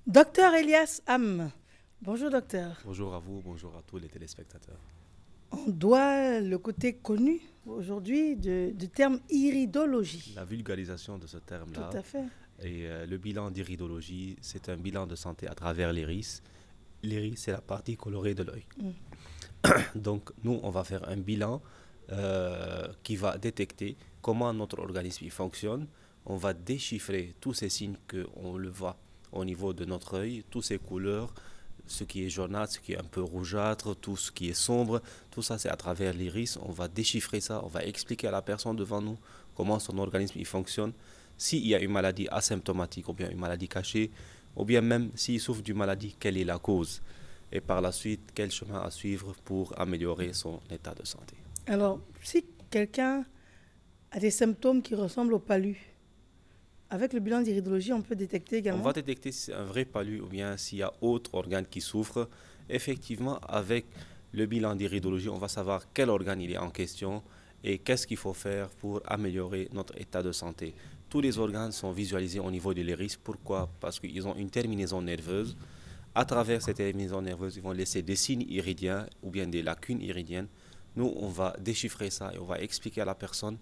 Docteur Elias Ham. Bonjour docteur. Bonjour à vous, bonjour à tous les téléspectateurs. On doit le côté connu aujourd'hui du terme iridologie. La vulgarisation de ce terme-là. Tout à fait. Et le bilan d'iridologie, c'est un bilan de santé à travers l'iris. L'iris, c'est la partie colorée de l'œil. Donc, nous, on va faire un bilan qui va détecter comment notre organisme fonctionne. On va déchiffrer tous ces signes qu'on le voit au niveau de notre œil, toutes ces couleurs, ce qui est jaunâtre, ce qui est un peu rougeâtre, tout ce qui est sombre, tout ça c'est à travers l'iris. On va déchiffrer ça, on va expliquer à la personne devant nous comment son organisme il fonctionne, s'il y a une maladie asymptomatique ou bien une maladie cachée, ou bien même s'il souffre d'une maladie, quelle est la cause, et par la suite quel chemin à suivre pour améliorer son état de santé. Alors, si quelqu'un a des symptômes qui ressemblent au palu, avec le bilan d'iridologie, on peut détecter également. On va détecter si c'est un vrai palu ou bien s'il y a autre organe qui souffre. Effectivement, avec le bilan d'iridologie, on va savoir quel organe il est en question et qu'est-ce qu'il faut faire pour améliorer notre état de santé. Tous les organes sont visualisés au niveau de l'iris. Pourquoi? Parce qu'ils ont une terminaison nerveuse. À travers cette terminaison nerveuse, ils vont laisser des signes iridiens ou bien des lacunes iridiennes. Nous, on va déchiffrer ça et on va expliquer à la personne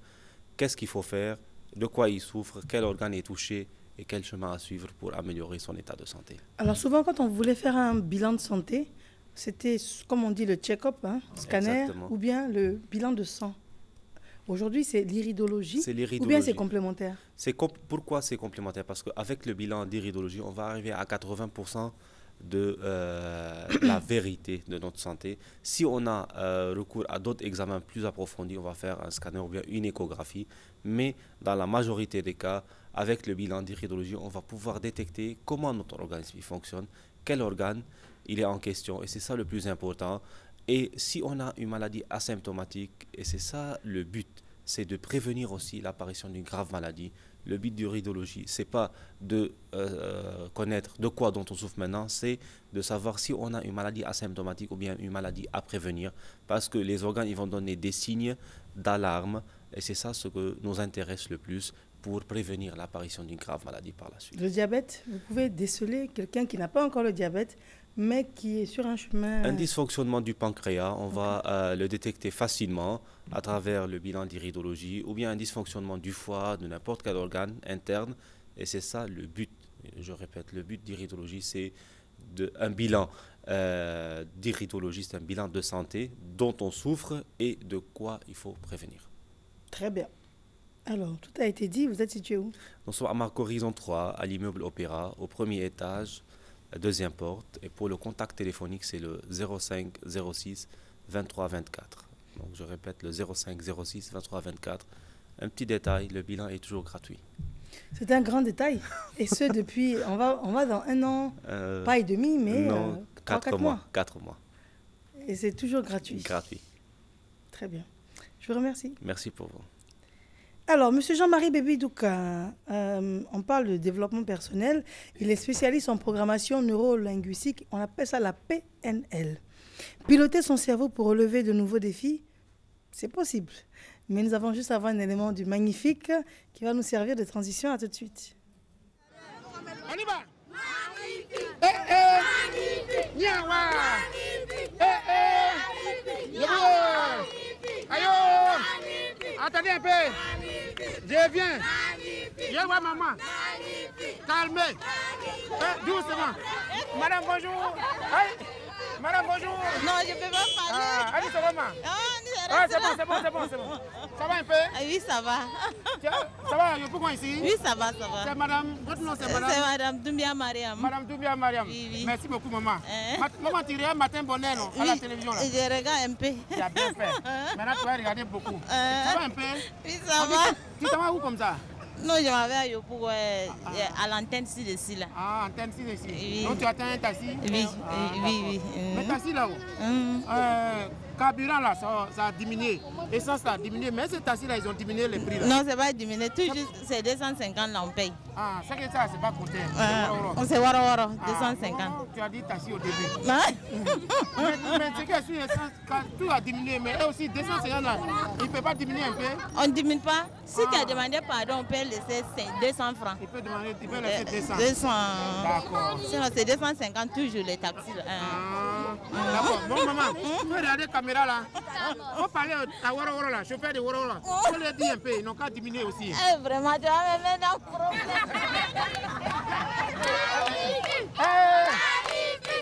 qu'est-ce qu'il faut faire, de quoi il souffre, quel organe est touché et quel chemin à suivre pour améliorer son état de santé. Alors souvent, quand on voulait faire un bilan de santé, c'était, comme on dit, le check-up, scanner, Exactement. ou bien le bilan de sang. Aujourd'hui, c'est l'iridologie, C'est l'iridologie. ou bien c'est complémentaire. Pourquoi c'est complémentaire? Parce qu'avec le bilan d'iridologie, on va arriver à 80% de la vérité de notre santé. Si on a recours à d'autres examens plus approfondis, on va faire un scanner ou bien une échographie. Mais dans la majorité des cas, avec le bilan d'iridologie, on va pouvoir détecter comment notre organisme fonctionne, quel organe il est en question. Et c'est ça le plus important. Et si on a une maladie asymptomatique, et c'est ça le but, c'est de prévenir aussi l'apparition d'une grave maladie. Le but de l'iridologie, ce n'est pas de connaître de quoi dont on souffre maintenant, c'est de savoir si on a une maladie asymptomatique ou bien une maladie à prévenir, parce que les organes ils vont donner des signes d'alarme, et c'est ça ce que nous intéresse le plus pour prévenir l'apparition d'une grave maladie par la suite. Le diabète, vous pouvez déceler quelqu'un qui n'a pas encore le diabète, mais qui est sur un chemin... Un dysfonctionnement du pancréas, on va le détecter facilement à travers le bilan d'iridologie, ou bien un dysfonctionnement du foie, de n'importe quel organe interne, et c'est ça le but. Je répète, le but d'iridologie, c'est un bilan d'iridologie, c'est un bilan de santé dont on souffre et de quoi il faut prévenir. Très bien. Alors, tout a été dit, vous êtes situé où? Nous sommes à Marc Horizon 3, à l'immeuble Opéra, au premier étage, la deuxième porte. Et pour le contact téléphonique, c'est le 05 06 23 24. Donc je répète, le 05 06 23 24. Un petit détail, le bilan est toujours gratuit. C'est un grand détail. Et ce, depuis, on va dans un an, pas et demi, mais non, 4 mois. 4 mois. Et c'est toujours gratuit. Gratuit. Très bien. Je vous remercie. Merci pour vous. Alors, M. Jean-Marie Bébidouka, on parle de développement personnel. Il est spécialiste en programmation neuro-linguistique. On appelle ça la PNL. Piloter son cerveau pour relever de nouveaux défis, c'est possible. Mais nous avons juste avant un élément du magnifique qui va nous servir de transition. À tout de suite. On y va. Magnifique. Eh eh. Niawa. Eh eh. Magnifique. Ayo. Attendez un peu. Je viens. Je vois maman. Calmez. Doucement. Madame, bonjour. Hey. Madame, bonjour. Non, je ne peux pas parler. Ah, allez, ça va, maman. C'est bon. Ça va un peu? Oui, ça va. Ça va, il y a pourquoi ici? Oui, ça va. C'est madame, votre nom c'est madame? C'est madame Doumbia Mariam. Madame Doumbia Mariam. Oui. Merci beaucoup, maman. Maman, tu regardes Matin Bonheur à la télévision là? Je regarde un peu. Tu as bien fait. Maintenant, tu vas regarder beaucoup. Ça va un peu? Oui, ça va. Tu t'en vas où comme ça? Non, je m'avais à Yopou, à l'antenne ci-dessus là. Ah, antenne ci-dessus. Oui. Donc tu attends un taxi? Oui. Mais taxi là-haut? carburant là, ça a diminué. Essence ça a diminué. Mais ces taxis là, ils ont diminué les prix là. Non, c'est pas diminué. Tout juste, c'est 250 là, on paye. Ah, c'est que ça, c'est pas compté. C'est waro, 250. Tu as dit taxi au début. Ouais. mais c'est que sur l'essence, tout a diminué. Mais eux aussi, 250 là, ils ne peuvent pas diminuer un peu. On ne diminue pas. Si tu as demandé pardon, on peut laisser 200 francs. Il peut demander, il peut laisser 200. 200. D'accord. Sinon, c'est 250 toujours les taxis. D'accord. Bon, maman, tu peux regarder la caméra là. On va parler à Waro là, chauffeur de Waro là. On leur dit un peu, ils n'ont qu'à diminuer aussi. Vraiment, tu vas me mettre dans le problème.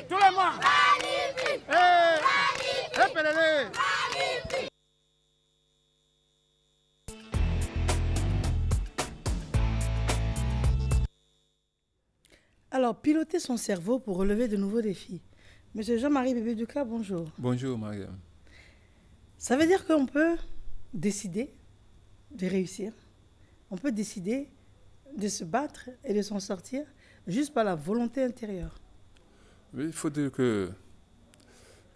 Tout le monde. Répétez-le. Alors, piloter son cerveau pour relever de nouveaux défis. Monsieur Jean-Marie Bébé Douka, bonjour. Bonjour, Mariam. Ça veut dire qu'on peut décider de réussir. On peut décider de se battre et de s'en sortir juste par la volonté intérieure. Oui, il faut dire que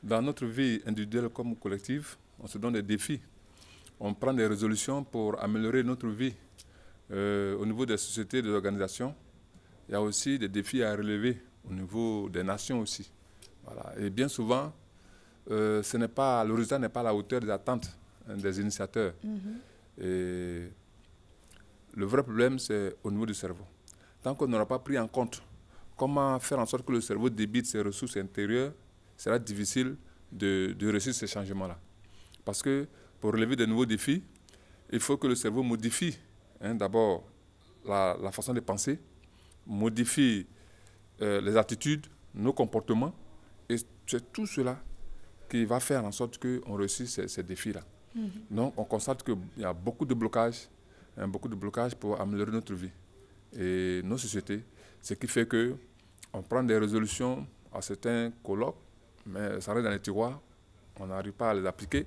dans notre vie individuelle comme collective, on se donne des défis. On prend des résolutions pour améliorer notre vie. Au niveau des sociétés, des organisations, il y a aussi des défis à relever au niveau des nations aussi. Voilà. Et bien souvent, le résultat n'est pas à la hauteur des attentes des initiateurs. Et le vrai problème, c'est au niveau du cerveau. Tant qu'on n'aura pas pris en compte comment faire en sorte que le cerveau débite ses ressources intérieures, il sera difficile de réussir ces changements-là. Parce que pour relever de nouveaux défis, il faut que le cerveau modifie d'abord la façon de penser, modifie les attitudes, nos comportements, et c'est tout cela qui va faire en sorte qu'on réussisse ces défis-là. Donc on constate qu'il y a beaucoup de blocages pour améliorer notre vie et nos sociétés, ce qui fait qu'on prend des résolutions à certains colloques, mais ça reste dans les tiroirs, on n'arrive pas à les appliquer,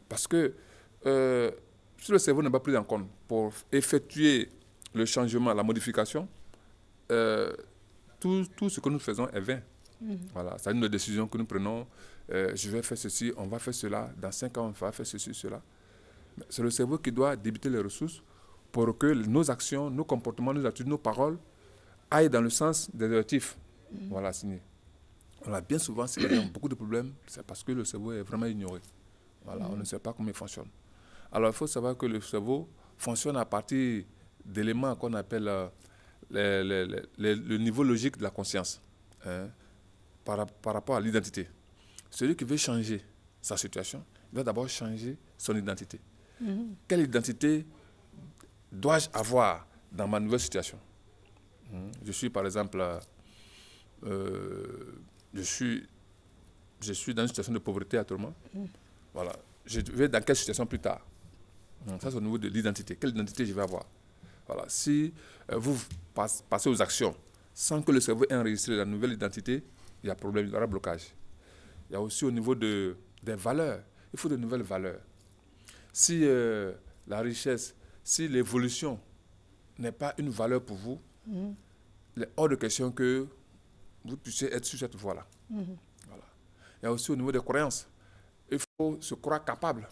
parce que si le cerveau n'est pas pris en compte pour effectuer le changement, la modification, tout ce que nous faisons est vain. Voilà, c'est une décision que nous prenons. Je vais faire ceci, on va faire cela. Dans 5 ans, on va faire ceci, cela. C'est le cerveau qui doit débiter les ressources pour que nos actions, nos comportements, nos attitudes, nos paroles aillent dans le sens des objectifs. Voilà, signé. Voilà, bien souvent, si les gens ont beaucoup de problèmes, c'est parce que le cerveau est vraiment ignoré. Voilà, on ne sait pas comment il fonctionne. Alors, il faut savoir que le cerveau fonctionne à partir d'éléments qu'on appelle le niveau logique de la conscience, par rapport à l'identité. Celui qui veut changer sa situation doit d'abord changer son identité. Quelle identité dois-je avoir dans ma nouvelle situation? Je suis, par exemple, je suis dans une situation de pauvreté actuellement. Voilà. Je vais dans quelle situation plus tard? Ça, c'est au niveau de l'identité. Quelle identité je vais avoir? Voilà. Si vous passez aux actions sans que le cerveau ait enregistré la nouvelle identité, il y a problème, il y aura blocage. Il y a aussi au niveau des valeurs. Il faut de nouvelles valeurs. Si la richesse, si l'évolution n'est pas une valeur pour vous, il est hors de question que vous puissiez être sur cette voie-là. Voilà. Il y a aussi au niveau des croyances. Il faut se croire capable.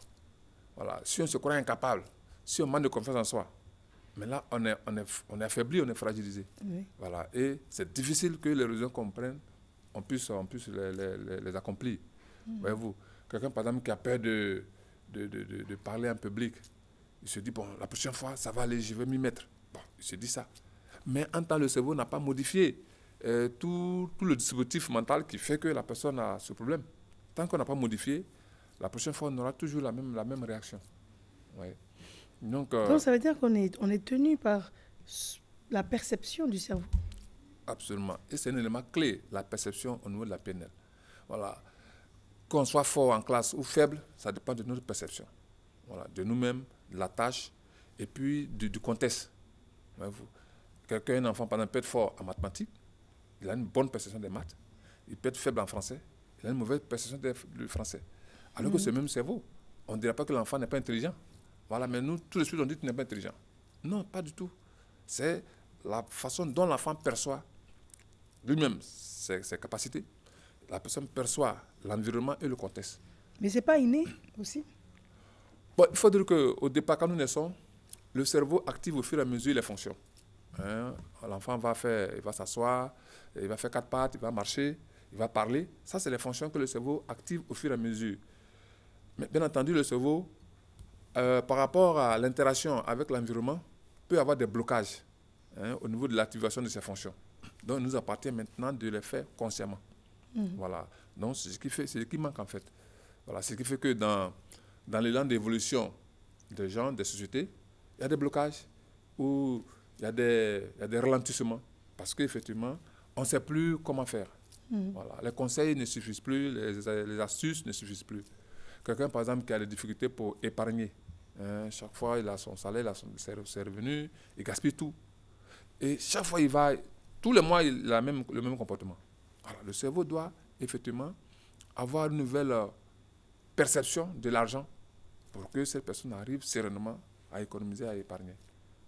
Voilà. Si on se croit incapable, si on manque de confiance en soi, mais là, on est affaibli, on est fragilisé. Voilà. Et c'est difficile que les raisons qu'on prenne, on puisse les accomplir. Voyez-vous, quelqu'un, par exemple, qui a peur de parler en public, il se dit, bon, la prochaine fois, ça va aller, je vais m'y mettre. Bon, il se dit ça. Mais en temps, le cerveau n'a pas modifié tout le dispositif mental qui fait que la personne a ce problème. Tant qu'on n'a pas modifié, la prochaine fois, on aura toujours la même réaction. Ouais. Donc, ça veut dire qu'on est tenu par la perception du cerveau. Absolument. Et c'est un élément clé, la perception au niveau de la PNL. Voilà. Qu'on soit fort en classe ou faible, ça dépend de notre perception. Voilà. De nous-mêmes, de la tâche, et puis du contexte. Quelqu'un, un enfant, pendant peut être fort en mathématiques, il a une bonne perception des maths. Il peut être faible en français, il a une mauvaise perception du français. Alors que c'est le même cerveau. On ne dirait pas que l'enfant n'est pas intelligent. Voilà, mais nous, tout de suite, on dit qu'il n'est pas intelligent. Non, pas du tout. C'est la façon dont l'enfant perçoit lui-même ses capacités. La personne perçoit l'environnement et le contexte. Mais ce n'est pas inné aussi? Bon, il faut dire qu'au départ, quand nous naissons, le cerveau active au fur et à mesure les fonctions. Hein? L'enfant va s'asseoir, il va faire 4 pattes, il va marcher, il va parler. Ça, c'est les fonctions que le cerveau active au fur et à mesure. Mais bien entendu, le cerveau, par rapport à l'interaction avec l'environnement, peut avoir des blocages au niveau de l'activation de ces fonctions. Donc, il nous appartient maintenant de les faire consciemment. Voilà. Donc, c'est ce qui manque en fait. Voilà. Ce qui fait que dans l'élan d'évolution des gens, des sociétés, il y a des blocages ou il y a des ralentissements. Parce qu'effectivement, on ne sait plus comment faire. Voilà. Les conseils ne suffisent plus, les astuces ne suffisent plus. Quelqu'un, par exemple, qui a des difficultés pour épargner, chaque fois, il a son salaire, il a ses revenus, il gaspille tout. Et chaque fois, tous les mois, il a le même comportement. Alors, le cerveau doit effectivement avoir une nouvelle perception de l'argent pour que cette personne arrive sereinement à économiser, à épargner.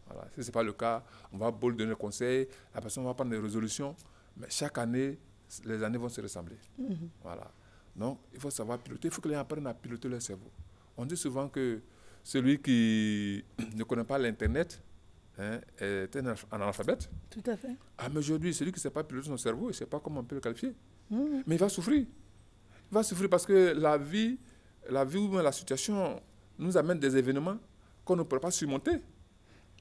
Voilà. Si ce n'est pas le cas, on va beau lui donner le conseil, la personne va prendre des résolutions, mais chaque année, les années vont se ressembler. Voilà. Donc, il faut savoir piloter, il faut que les gens apprennent à piloter leur cerveau. On dit souvent que celui qui ne connaît pas l'Internet est un analphabète. Tout à fait. Ah, mais aujourd'hui, celui qui ne sait pas piloter son cerveau, il ne sait pas comment on peut le qualifier. Mais il va souffrir. Il va souffrir parce que la vie ou même la situation nous amène des événements qu'on ne pourra pas surmonter.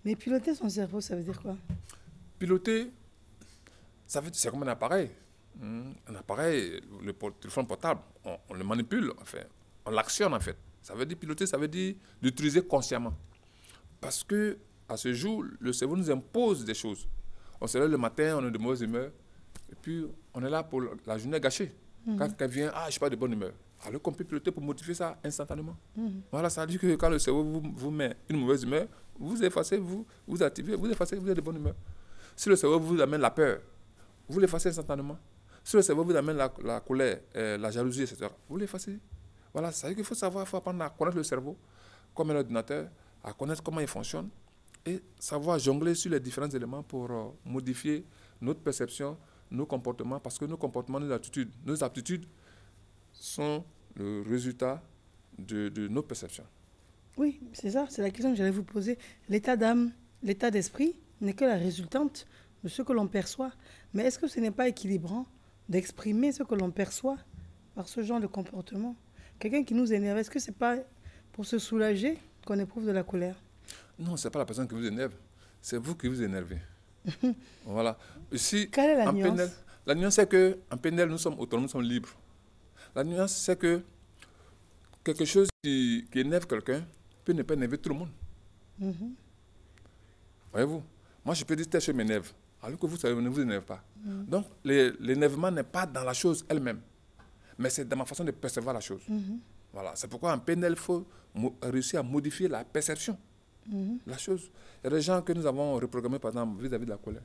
Mais piloter son cerveau, ça veut dire quoi? Piloter, c'est comme un appareil. Un appareil, le téléphone portable, on le manipule, enfin, on l'actionne en fait. Ça veut dire piloter, ça veut dire l'utiliser consciemment. Parce que à ce jour, le cerveau nous impose des choses. On se lève le matin, on est de mauvaise humeur, et puis on est là pour la journée gâchée. Quand quelqu'un vient, je ne suis pas de bonne humeur. Alors qu'on peut piloter pour modifier ça instantanément. Voilà, ça veut dire que quand le cerveau vous met une mauvaise humeur, vous effacez, vous activez, vous effacez, vous êtes de bonne humeur. Si le cerveau vous amène la peur, vous l'effacez instantanément. Si le cerveau vous amène la colère, la jalousie, etc., vous l'effacez. Voilà, ça veut dire qu'il faut savoir, il faut apprendre à connaître le cerveau, comme un ordinateur, à connaître comment il fonctionne et savoir jongler sur les différents éléments pour modifier notre perception, nos comportements, parce que nos comportements, nos aptitudes sont le résultat de nos perceptions. Oui, c'est ça, c'est la question que j'allais vous poser. L'état d'âme, l'état d'esprit n'est que la résultante de ce que l'on perçoit. Mais est-ce que ce n'est pas équilibrant d'exprimer ce que l'on perçoit par ce genre de comportement? Quelqu'un qui nous énerve, est-ce que ce n'est pas pour se soulager qu'on éprouve de la colère? Non, ce n'est pas la personne qui vous énerve, c'est vous qui vous énervez. Voilà. Ici, quelle est la nuance? PNL, la nuance, c'est qu'en PNL, nous sommes autonomes, nous sommes libres. La nuance, c'est que quelque chose qui énerve quelqu'un peut ne pas énerver tout le monde. Voyez-vous? Moi, je peux dire que je m'énerve, alors que vous, ça ne vous énerve pas. Donc, l'énervement n'est pas dans la chose elle-même, mais c'est dans ma façon de percevoir la chose. Voilà. C'est pourquoi en PNL, il faut réussir à modifier la perception de la chose. Il y a des gens que nous avons reprogrammés, par exemple, vis-à-vis de la colère.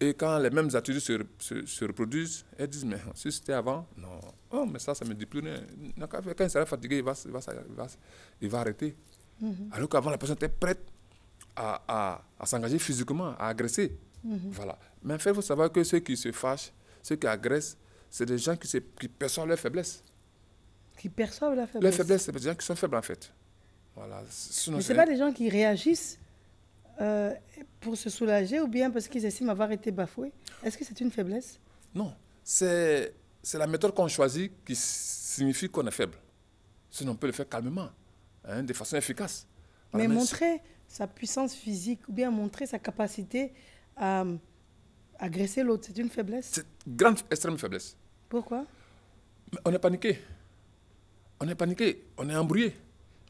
Et quand les mêmes attitudes se reproduisent, elles disent, mais si c'était avant, non. Oh, mais ça ne me dit plus rien. Quand il sera fatigué, il va arrêter. Alors qu'avant, la personne était prête à s'engager physiquement, à agresser. Voilà. Mais en fait, il faut savoir que ceux qui se fâchent, ceux qui agressent, c'est des gens qui perçoivent leur faiblesse. Qui perçoivent la faiblesse? Leur faiblesse, c'est des gens qui sont faibles, en fait. Voilà. Sinon, mais ce n'est pas des gens qui réagissent pour se soulager ou bien parce qu'ils estiment avoir été bafoués? Est-ce que c'est une faiblesse? Non. C'est la méthode qu'on choisit qui signifie qu'on est faible. Sinon, on peut le faire calmement, de façon efficace. Voilà, mais montrer sa puissance physique ou bien montrer sa capacité à agresser l'autre, c'est une faiblesse? C'est une grande, extrême faiblesse. Pourquoi? On est paniqué. On est paniqué, on est embrouillé.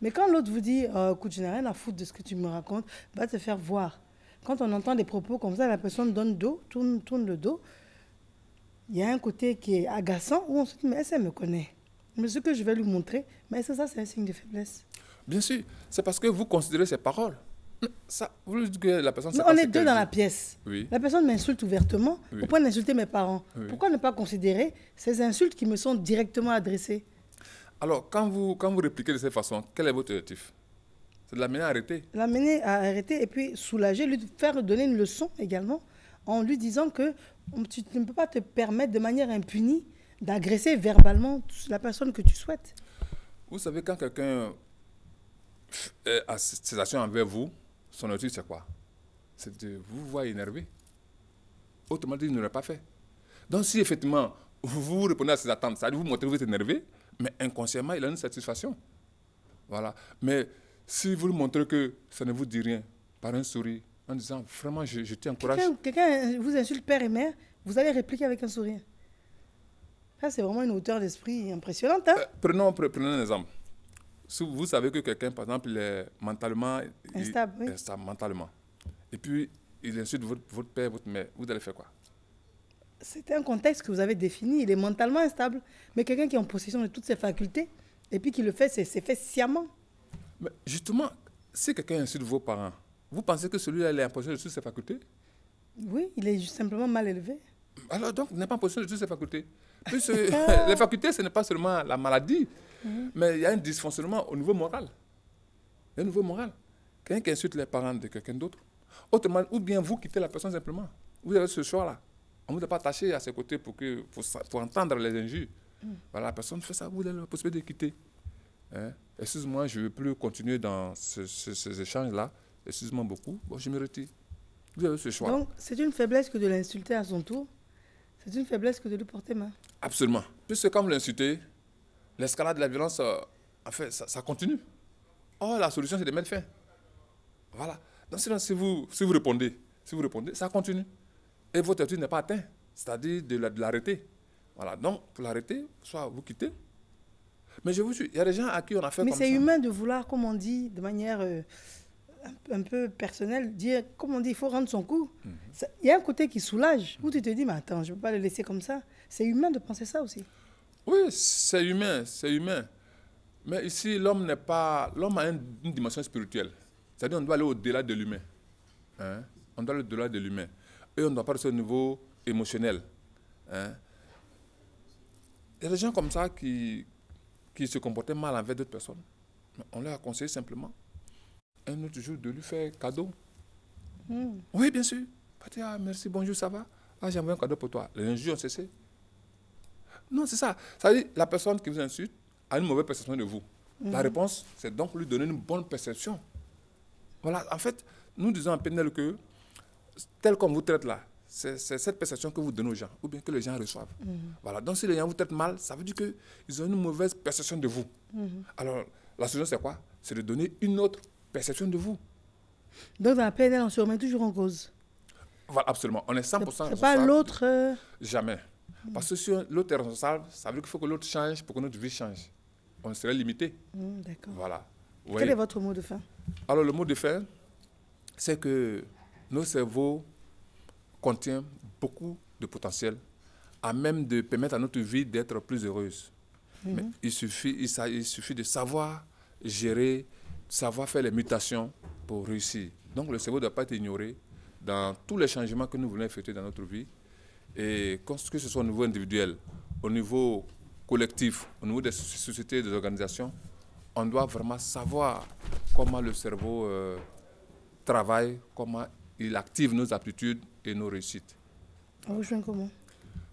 Mais quand l'autre vous dit, écoute, je n'ai rien à foutre de ce que tu me racontes, va te faire voir. Quand on entend des propos comme ça, la personne donne dos, tourne le dos, il y a un côté qui est agaçant où on se dit, mais elle me connaît. Mais ce que je vais lui montrer, mais est-ce que ça, c'est un signe de faiblesse? Bien sûr, c'est parce que vous considérez ces paroles. Ça, vous dites que la personne... Mais on est deux dans la pièce. Oui. La personne m'insulte ouvertement, Oui. au point d'insulter mes parents. Oui. Pourquoi ne pas considérer ces insultes qui me sont directement adressées? Alors, quand vous répliquez de cette façon, quel est votre objectif? C'est de l'amener à arrêter. L'amener à arrêter et puis soulager, lui faire donner une leçon également, en lui disant que tu ne peux pas te permettre de manière impunie d'agresser verbalement la personne que tu souhaites. Vous savez, quand quelqu'un a ses actions envers vous, son attitude, c'est quoi? C'est de vous voir énervé. Autrement dit, il n'aurait pas fait. Donc, si effectivement, vous répondez à ses attentes, ça veut dire vous montrez que vous êtes énervé, mais inconsciemment, il a une satisfaction. Voilà. Mais si vous lui montrez que ça ne vous dit rien, par un sourire, en disant vraiment, je t'encourage. Quelqu'un vous insulte père et mère, vous allez répliquer avec un sourire. Ça, c'est vraiment une hauteur d'esprit impressionnante. Hein? Prenons un exemple. Si vous savez que quelqu'un, par exemple, est mentalement Instable, oui. instable mentalement, et puis il insulte votre père, votre mère, vous allez faire quoi? C'était un contexte que vous avez défini. Il est mentalement instable, mais quelqu'un qui est en possession de toutes ses facultés, et puis qui le fait, c'est fait sciemment. Mais justement, si quelqu'un insulte vos parents, vous pensez que celui-là est en possession de toutes ses facultés? Oui, il est juste simplement mal élevé. Alors donc, il n'est pas en possession de toutes ses facultés. Puisque les facultés, ce n'est pas seulement la maladie, mais il y a un dysfonctionnement au niveau moral. Il y a un niveau moral. Quelqu'un qui insulte les parents de quelqu'un d'autre, autrement, ou bien vous quittez la personne simplement. Vous avez ce choix-là. On ne vous a pas attaché à ses côtés pour entendre les injures. Voilà, la personne fait ça, vous avez la possibilité de quitter. Hein? Excuse-moi, je ne veux plus continuer dans ces échanges-là. Excuse-moi beaucoup. Bon, je me retire. Vous avez ce choix. Donc, c'est une faiblesse que de l'insulter à son tour. C'est une faiblesse que de lui porter main. Absolument. Puisque quand vous l'insultez, l'escalade de la violence, en fait, ça continue. Oh, la solution, c'est de mettre fin. Voilà. Donc, si vous répondez, ça continue. Et votre attitude n'est pas atteinte, c'est-à-dire de l'arrêter. Voilà. Donc, pour l'arrêter, soit vous quittez. Mais je vous dis, il y a des gens à qui on a fait Mais comme ça. c'est humain de vouloir, comme on dit, de manière un peu personnelle, dire, comme on dit, il faut rendre son coup. Il y a un côté qui soulage, où tu te dis, mais attends, je ne peux pas le laisser comme ça. C'est humain de penser ça aussi. Oui, c'est humain, c'est humain. Mais ici, l'homme a une dimension spirituelle. C'est-à-dire qu'on doit aller au-delà de l'humain. Hein? On doit aller au-delà de l'humain. Et on doit pas rester au niveau émotionnel. Hein? Il y a des gens comme ça qui se comportaient mal envers d'autres personnes. Mais on leur a conseillé simplement un autre jour de lui faire cadeau. Oui, bien sûr. Ah, merci, bonjour, ça va? Ah, j'ai envoyé un cadeau pour toi. Les injures ont cessé. Non, c'est ça. Ça veut dire la personne qui vous insulte a une mauvaise perception de vous. La réponse, c'est donc lui donner une bonne perception. Voilà, en fait, nous disons en PNL que tel qu'on vous traite là, c'est cette perception que vous donnez aux gens, ou bien que les gens reçoivent. Voilà, donc si les gens vous traitent mal, ça veut dire qu'ils ont une mauvaise perception de vous. Alors, la solution, c'est quoi? C'est de donner une autre perception de vous. Donc, dans la PNL, on se remet toujours en cause. Voilà, absolument. On est 100% responsable. C'est pas l'autre... Jamais. Parce que si l'autre est responsable, ça veut dire qu'il faut que l'autre change pour que notre vie change. On serait limité. D'accord. Voilà. Quel est votre mot de fin? Alors, le mot de fin, c'est que nos cerveaux contiennent beaucoup de potentiel à même de permettre à notre vie d'être plus heureuse. Mais il suffit de savoir gérer, savoir faire les mutations pour réussir. Donc, le cerveau ne doit pas être ignoré dans tous les changements que nous voulons effectuer dans notre vie. Et que ce soit au niveau individuel, au niveau collectif, au niveau des sociétés et des organisations, on doit vraiment savoir comment le cerveau travaille, comment il active nos aptitudes et nos réussites. On vous joint comment?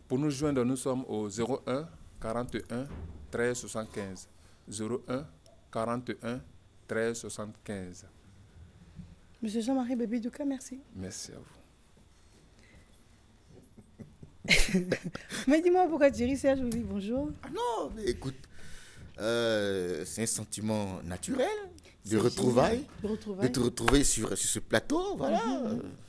Pour nous joindre, nous sommes au 01 41 13 75. 01 41 13 75. Monsieur Jean-Marie Bébé Douka, merci. Merci à vous. Mais dis-moi pourquoi tu ris, Serge, je vous dis bonjour. Ah non, mais écoute, c'est un sentiment naturel de retrouvailles, de te retrouver sur ce plateau, voilà.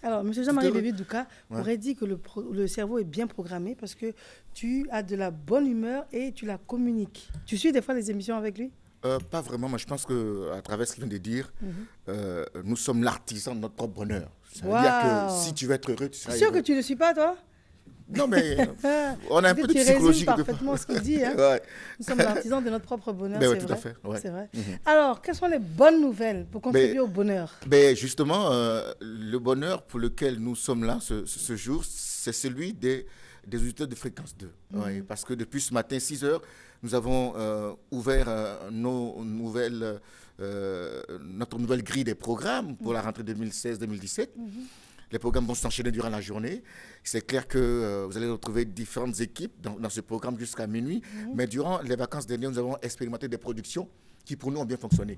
Alors, monsieur Jean-Marie Bébé Douka aurait dit que le cerveau est bien programmé parce que tu as de la bonne humeur et tu la communiques. Tu suis des fois les émissions avec lui? Pas vraiment, mais je pense qu'à travers ce qu'il vient de dire, nous sommes l'artisan de notre propre bonheur. Ça veut dire que si tu veux être heureux, tu seras heureux. Sûr que tu ne le suis pas, toi? Non, mais on a un peu de tu psychologie. résumes parfaitement ce qu'il dit. Hein. Ouais. Nous sommes l'artisan de notre propre bonheur, Ben c'est ouais, tout vrai. à fait, ouais. C'est vrai. Alors, quelles sont les bonnes nouvelles pour contribuer au bonheur? Justement, le bonheur pour lequel nous sommes là ce jour, c'est celui des auditeurs de Fréquence 2. Ouais, parce que depuis ce matin, 6 heures, nous avons ouvert notre nouvelle grille des programmes pour la rentrée 2016-2017. Les programmes vont s'enchaîner durant la journée. C'est clair que vous allez retrouver différentes équipes dans ce programme jusqu'à minuit. Mais durant les vacances dernières, nous avons expérimenté des productions qui pour nous ont bien fonctionné.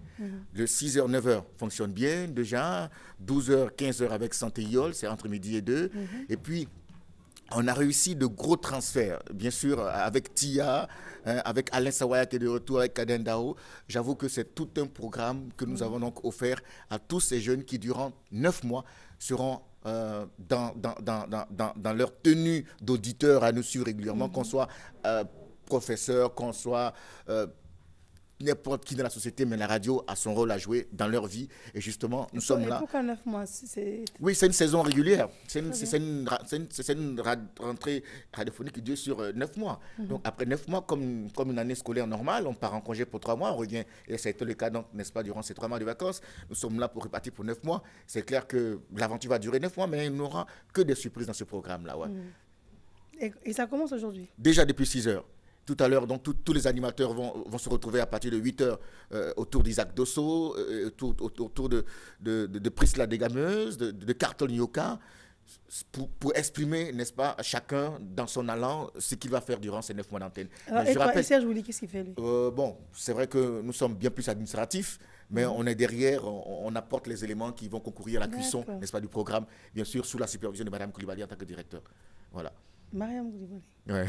Le 6h, 9h fonctionne bien déjà. 12h, 15h avec Santé Yol, c'est entre midi et 2. Et puis, on a réussi de gros transferts, bien sûr, avec Tia, avec Alain Sawaya qui est de retour, avec Kaden Dao. J'avoue que c'est tout un programme que nous avons donc offert à tous ces jeunes qui, durant 9 mois, seront dans leur tenue d'auditeur à nous suivre régulièrement, qu'on soit professeur, qu'on soit n'importe qui dans la société, mais la radio a son rôle à jouer dans leur vie. Et justement, nous sommes là. Pourquoi 9 mois? Oui, c'est une saison régulière. C'est une rentrée radiophonique qui dure sur 9 mois. Donc, après 9 mois, comme une année scolaire normale, on part en congé pour 3 mois, on revient. Et ça a été le cas, donc, n'est-ce pas, durant ces 3 mois de vacances. Nous sommes là pour repartir pour 9 mois. C'est clair que l'aventure va durer 9 mois, mais il n'y aura que des surprises dans ce programme-là. Ouais. Et ça commence aujourd'hui? Déjà depuis 6 heures. Tout à l'heure, donc tous les animateurs vont se retrouver à partir de 8 heures autour d'Isaac Dosso, autour de Priscilla Desgameuses, de Carton Yoka, pour exprimer, n'est-ce pas, chacun dans son allant ce qu'il va faire durant ces 9 mois d'antenne. Alors, et toi, Serge Wouli, qu'est-ce qu'il fait lui? Bon, c'est vrai que nous sommes bien plus administratifs, mais on est derrière, on apporte les éléments qui vont concourir à la cuisson, n'est-ce pas, du programme, bien sûr, sous la supervision de Mme Koulibaly en tant que directeur. Voilà. Mariam Koulibaly. Ouais.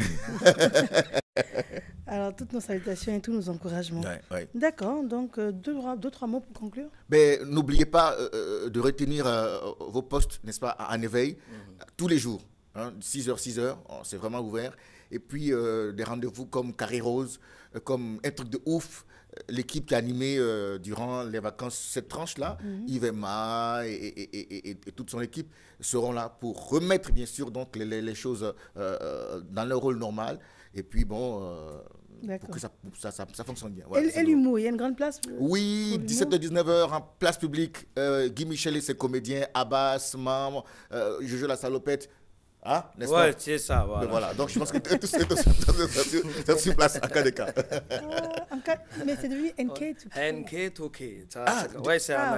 Alors, toutes nos salutations et tous nos encouragements. Ouais. D'accord, donc 2-3 mots pour conclure. Mais n'oubliez pas de retenir vos postes, n'est-ce pas, en éveil, tous les jours. 6h, c'est vraiment ouvert. Et puis, des rendez-vous comme Carré Rose, comme Un truc de ouf, l'équipe qui a animé durant les vacances cette tranche-là, Yves Emma et toute son équipe seront là pour remettre, bien sûr, donc, les choses dans leur rôle normal. Et puis, bon, pour que ça fonctionne bien. Voilà, et l'humour, il y a une grande place oui, 17h-19h en place publique. Guy Michel et ses comédiens, Abbas, Mam, Jojo la salopette. Ah, n'est-ce pas? Ouais, c'est ça. Voilà. Voilà. Donc, je pense que tout c'est sur place en cas de cas. Mais c'est devenu NK2K. NK2K. Ouais, c'est un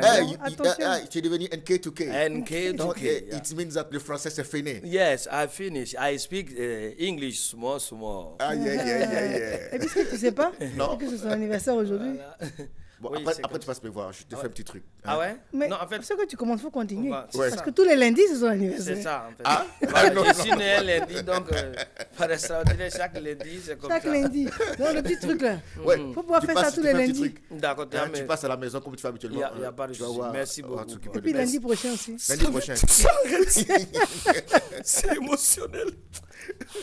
tu es devenu NK2K. NK2K. Donc, it means that le français c'est fini. Yes, I finished. I speak English small. Ah, yeah. Et puis, ce que tu ne sais pas, Non. c'est que c'est son anniversaire aujourd'hui. Bon, Oui, après tu passes me voir, je te fais un petit truc. Ah ouais? Mais Non, en fait, ce que tu commences, il faut continuer. Ouais. Parce que tous les lundis, c'est son anniversaire. c'est ça, en fait. Ah, Je suis né un lundi, donc par extraordinaire, chaque lundi, c'est comme Chaque ça. lundi. Donc, le petit truc là. Ouais. Il faut pouvoir Tu faire passes, ça tous tu les fais un petit lundis. truc. D'accord, Tu passes à la maison comme tu fais habituellement. Il n'y a pas de Tu vas souci. voir, Merci on va beaucoup. s'occuper Et de puis ça. lundi prochain aussi. Lundi prochain. C'est émotionnel.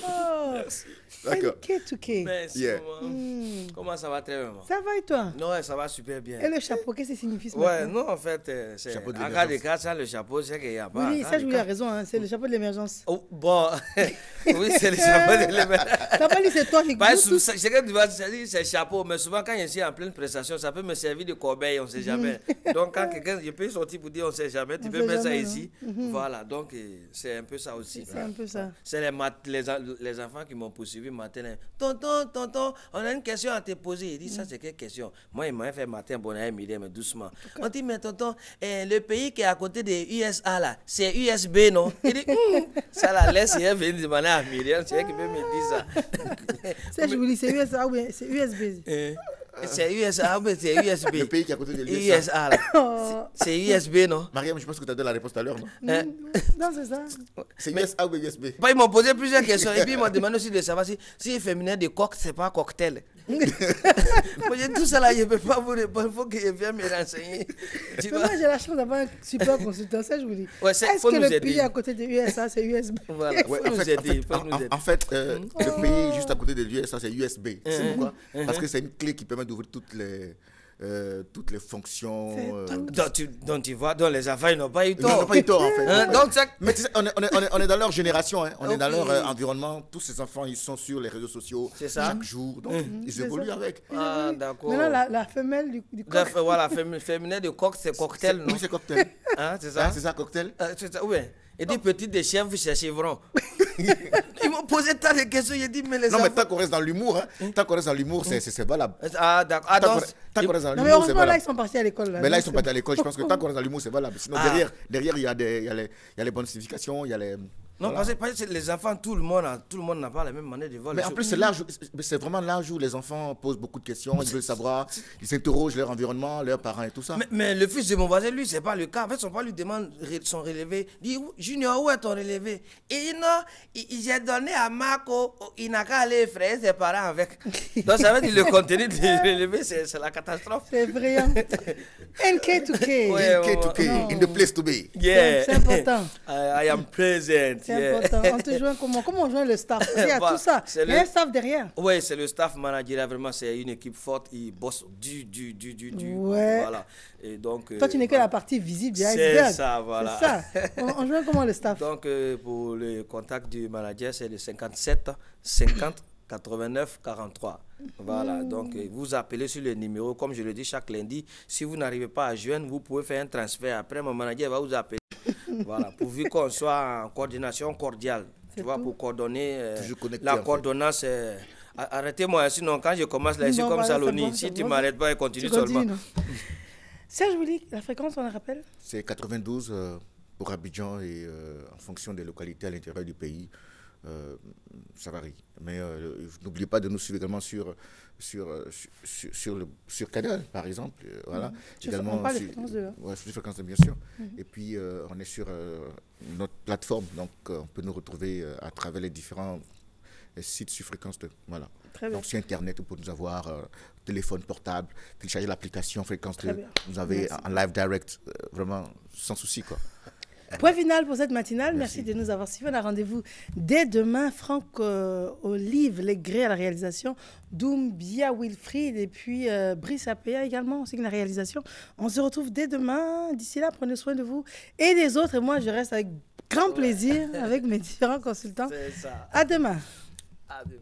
Oh, D'accord. NK2K. Merci, Yeah. maman. Comment ça va très bien? Ça va et toi? Non, ouais, ça va super bien. Et le chapeau, qu'est-ce que ça signifie ce Ouais, matin? non, en fait, c'est Chapeau de en cas de l'émergence. cas, ça, le chapeau, c'est qu'il n'y a pas. Oui, en cas ça, de je vous ai cas. raison, hein, c'est le chapeau de l'émergence. Oh, bon, oui, c'est le chapeau de l'émergence. T'as pas dit c'est toi qui C'est que tu vas dire c'est chapeau, mais souvent quand je suis en pleine prestation, ça peut me servir de corbeille, on ne sait jamais. Donc quand quelqu'un, je peux sortir pour dire on ne sait jamais, tu On peux sait mettre ça jamais, ici. Voilà, donc c'est un peu ça aussi. C'est un peu ça. C'est les enfants qui m'ont poursuivi matin. Tonton, on a une question à te poser. Il dit ça, c'est quelle question? Moi, il m'a fait matin, bon, midi, mais doucement. On dit, mais tonton, le pays qui est à côté des USA, là, c'est USB, non? Il dit, ça, la laisse, il vient demander à Myriam, c'est elle qui peut me dire ça. C'est je vous dis, c'est USA ou bien c'est USB. C'est USA, mais c'est USB. Le pays qui est à côté de l'USA. USA, là. Oh. C'est USB, non? Mariam, je pense que tu as donné la réponse tout à l'heure, non? Non, c'est ça. C'est USA ou USB? Bah, ils m'ont posé plusieurs questions et puis ils m'ont demandé aussi de savoir si le féminin de coq, c'est pas cocktail. Moi, j'ai tout ça là, je ne peux pas vous répondre, il faut que je vienne me renseigner. Mais moi, j'ai la chance d'avoir un super consultant, ça je vous dis. Ouais, Est-ce faut que nous le aider. pays à côté de USA, c'est USB? Voilà, faut nous aider, faut nous aider. En fait, le pays juste à côté de l'USA, c'est USB. C'est pourquoi? Parce que c'est une clé qui permet d'ouvrir toutes les fonctions. Donc tu vois, donc les enfants, ils n'ont pas eu Ils n'ont tort. pas eu tort, en fait. Hein, donc ça... Mais tu sais, on est dans leur génération, hein. On est dans Ok. leur environnement. Tous ces enfants, ils sont sur les réseaux sociaux C'est ça. chaque jour. Donc, ils évoluent avec. Ah, d'accord. Maintenant, la femelle du coq. Voilà, féminin de coq, c'est cocktail, non? Oui, c'est cocktail. Hein, c'est ça? C'est ça, cocktail. C'est ça, oui. Et des petites de chèvres, c'est chevron. Ils m'ont posé tant de questions, j'ai dit, mais les Non, enfants... mais tant qu'on reste dans l'humour, hein, tant qu'on reste dans l'humour, c'est valable. Ah, d'accord. Ah, donc, Tant qu'on reste dans Non, mais l'humour, c'est heureusement, là, valable. ils sont partis à l'école. Mais là, ils sont pas à l'école. Je pense que tant qu'on reste dans l'humour, c'est valable. Sinon, Ah. derrière, il y a les bonnes significations, il y a les... non, voilà. parce que les enfants, tout le monde n'a pas la même manière de voir Mais les en choses. plus, c'est vraiment l'âge où les enfants posent beaucoup de questions, ils veulent savoir, ils s'interrogent leur environnement, leurs parents et tout ça. Mais le fils de mon voisin, lui, c'est pas le cas. En fait, son père lui demande son relevé. Il dit, Junior, où est ton relevé? Il dit, non, j'ai donné à Marco, il n'a qu'à aller effrayer ses parents avec. Donc, ça veut dire le contenu du relevé, c'est la catastrophe. C'est brillant. NK2K. Ouais. K2K, non. in the place to be. Yeah. C'est important. I am present. C'est Yeah. important. On te joint comment on joint le staff? Il y a Voilà. tout ça. C'est Il y a un staff derrière. Oui, c'est le staff manager, vraiment, c'est une équipe forte, ils bossent du. Ouais. Voilà. Et donc, Toi, tu n'es que voilà. la partie visible du C'est iceberg. ça, voilà. C'est ça. On joint comment le staff? Donc, pour le contact du manager, c'est le 57 50 89 43. Voilà, donc vous appelez sur le numéro, comme je le dis chaque lundi. Si vous n'arrivez pas à joindre, vous pouvez faire un transfert. Après, mon manager va vous appeler. Voilà, pourvu qu'on soit en coordination cordiale. Tu vois, pour coordonner Toujours connecté, la en fait. coordonnance. Arrêtez-moi, sinon quand je commence là, je suis Non, comme voilà, Saloni. c'est bon, Si c'est tu bon. m'arrêtes pas, et continue Tu continues, seulement. non? Serge Willy, la fréquence, on la rappelle? C'est 92 pour Abidjan et en fonction des localités à l'intérieur du pays, ça varie. Mais n'oubliez pas de nous suivre également sur Canal, par exemple. Voilà. On parle de fréquence de... Ouais, sur les fréquences, bien sûr. Et puis, on est sur notre plateforme, donc on peut nous retrouver à travers les différents sites sur Fréquence 2. Voilà. Très bien. Donc, sur Internet, vous pouvez nous avoir téléphone portable, télécharger l'application Fréquence Très 2. bien. Vous avez Merci. en live direct, vraiment sans souci, quoi. Point final pour cette matinale. Merci Merci. de nous avoir suivis. On a rendez-vous dès demain. Franck Olive Legré à la réalisation. Doumbia Wilfried et puis Brice Apea également, aussi que la réalisation. On se retrouve dès demain. D'ici là, prenez soin de vous et des autres. Et moi, je reste avec grand plaisir avec mes différents consultants. C'est ça. À demain. À demain.